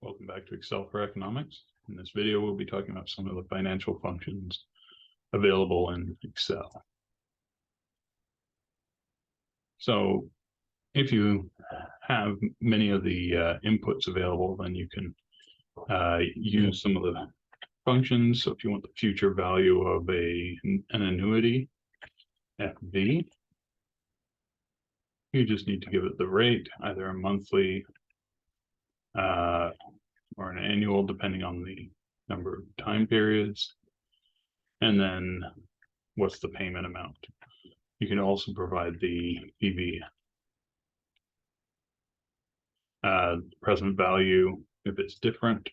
Welcome back to Excel for Economics. In this video, we'll be talking about some of the financial functions available in Excel. So if you have many of the inputs available, then you can use some of the functions. So if you want the future value of an annuity, FV, you just need to give it the rate, either a monthly or an annual, depending on the number of time periods. And then what's the payment amount? You can also provide the PV, present value if it's different.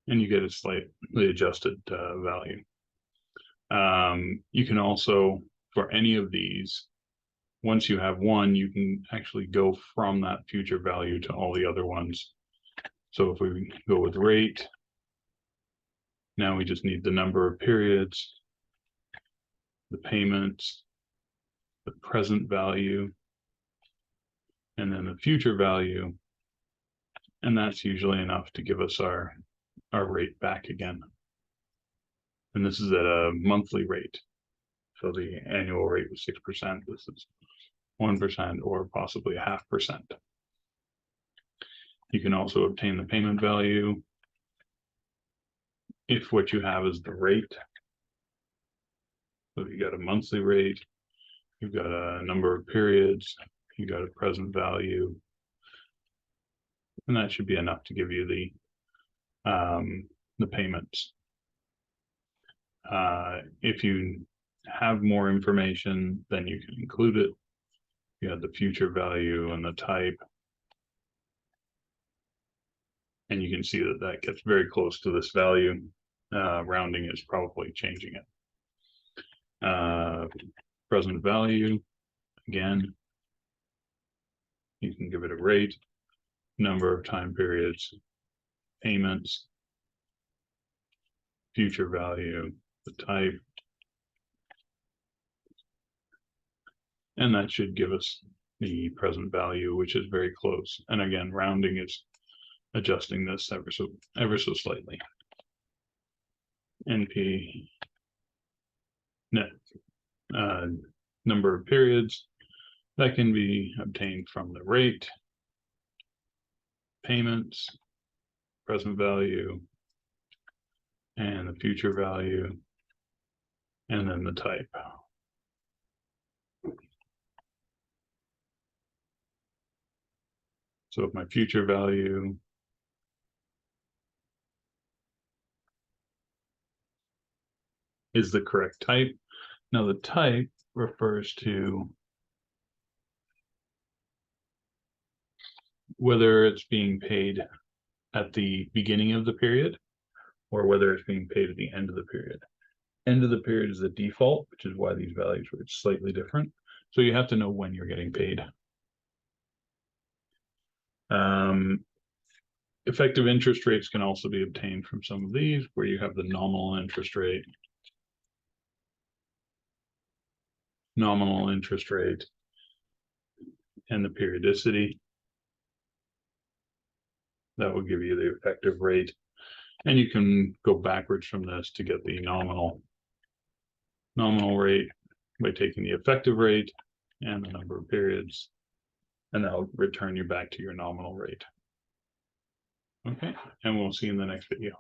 And you get a slightly adjusted value. You can also, for any of these, once you have one, you can actually go from that future value to all the other ones. So if we go with rate, now we just need the number of periods, the payments, the present value, and then the future value. And that's usually enough to give us our rate back again. And this is at a monthly rate. So the annual rate was 6%. This is 1% or possibly 0.5%. You can also obtain the payment value if what you have is the rate. So if you got a monthly rate, you've got a number of periods, you got a present value, and that should be enough to give you the payments. If you have more information, then you can include it. You have the future value and the type. And you can see that that gets very close to this value. Rounding is probably changing it. Present value, again, you can give it a rate, number of time periods, payments, future value, the type, and that should give us the present value, which is very close. And again, rounding is adjusting this ever so slightly. NP net number of periods that can be obtained from the rate, payments, present value, and the future value, and then the type. So if my future value is the correct type, now the type refers to whether it's being paid at the beginning of the period or whether it's being paid at the end of the period. End of the period is the default, which is why these values were slightly different. So you have to know when you're getting paid. Effective interest rates can also be obtained from some of these, where you have the nominal interest rate, and the periodicity. That will give you the effective rate. And you can go backwards from this to get the nominal rate by taking the effective rate and the number of periods, and that'll return you back to your nominal rate. Okay, and we'll see you in the next video.